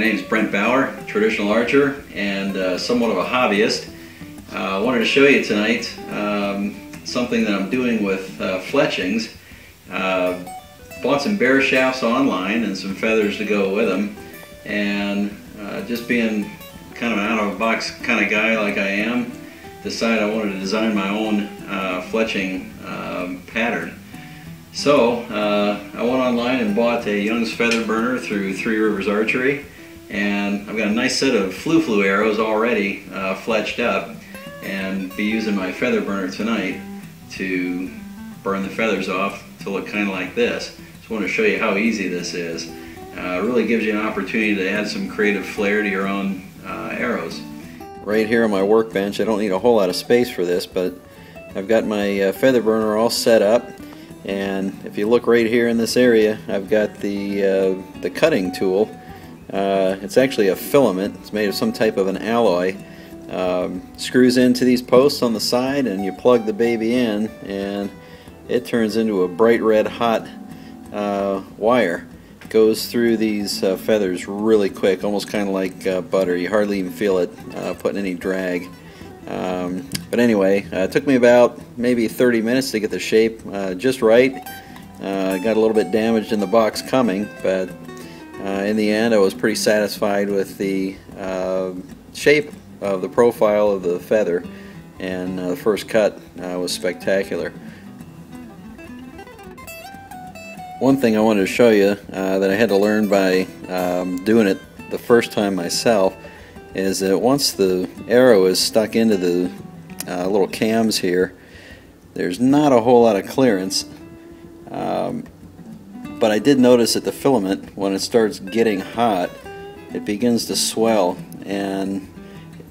my name is Brent Bauer, traditional archer and somewhat of a hobbyist. I wanted to show you tonight something that I'm doing with fletchings. Bought some bear shafts online and some feathers to go with them, and just being kind of an out-of-the-box kind of guy like I am, decided I wanted to design my own fletching pattern. So I went online and bought a Young's feather burner through Three Rivers Archery, and I've got a nice set of flu arrows already fletched up, and be using my feather burner tonight to burn the feathers off to look kind of like this. Just want to show you how easy this is. It really gives you an opportunity to add some creative flair to your own arrows. Right here on my workbench, I don't need a whole lot of space for this, but I've got my feather burner all set up, and if you look right here in this area, I've got the cutting tool. It's actually a filament. It's made of some type of an alloy. Screws into these posts on the side, and you plug the baby in, and it turns into a bright red hot wire. Goes through these feathers really quick, almost kind of like butter. You hardly even feel it putting any drag. But anyway, it took me about maybe 30 minutes to get the shape just right. Got a little bit damaged in the box coming, but in the end I was pretty satisfied with the shape of the profile of the feather, and the first cut was spectacular. One thing I wanted to show you that I had to learn by doing it the first time myself is that once the arrow is stuck into the little cams here, there's not a whole lot of clearance, but I did notice that the filament, when it starts getting hot, it begins to swell, and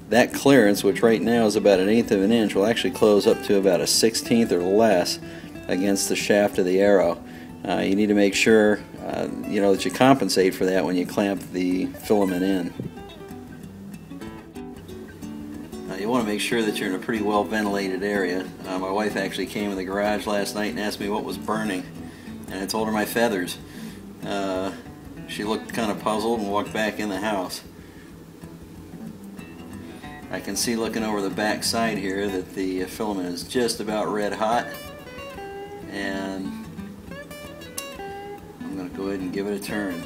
that clearance, which right now is about 1/8 of an inch, will actually close up to about a 1/16 or less against the shaft of the arrow. You need to make sure you know that you compensate for that when you clamp the filament in. You want to make sure that you're in a pretty well ventilated area. My wife actually came in the garage last night and asked me what was burning, and I told her my feathers. She looked kind of puzzled and walked back in the house. I can see, looking over the back side here, that the filament is just about red hot, and I'm going to go ahead and give it a turn.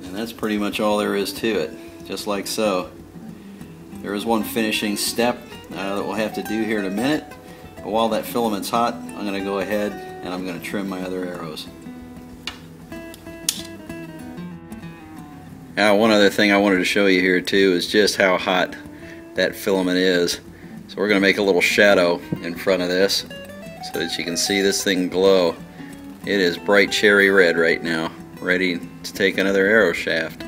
And that's pretty much all there is to it, just like so. There is one finishing step that we'll have to do here in a minute, but while that filament's hot, I'm going to go ahead and I'm going to trim my other arrows. Now, one other thing I wanted to show you here too is just how hot that filament is. So we're going to make a little shadow in front of this so that you can see this thing glow. It is bright cherry red right now, ready to take another arrow shaft.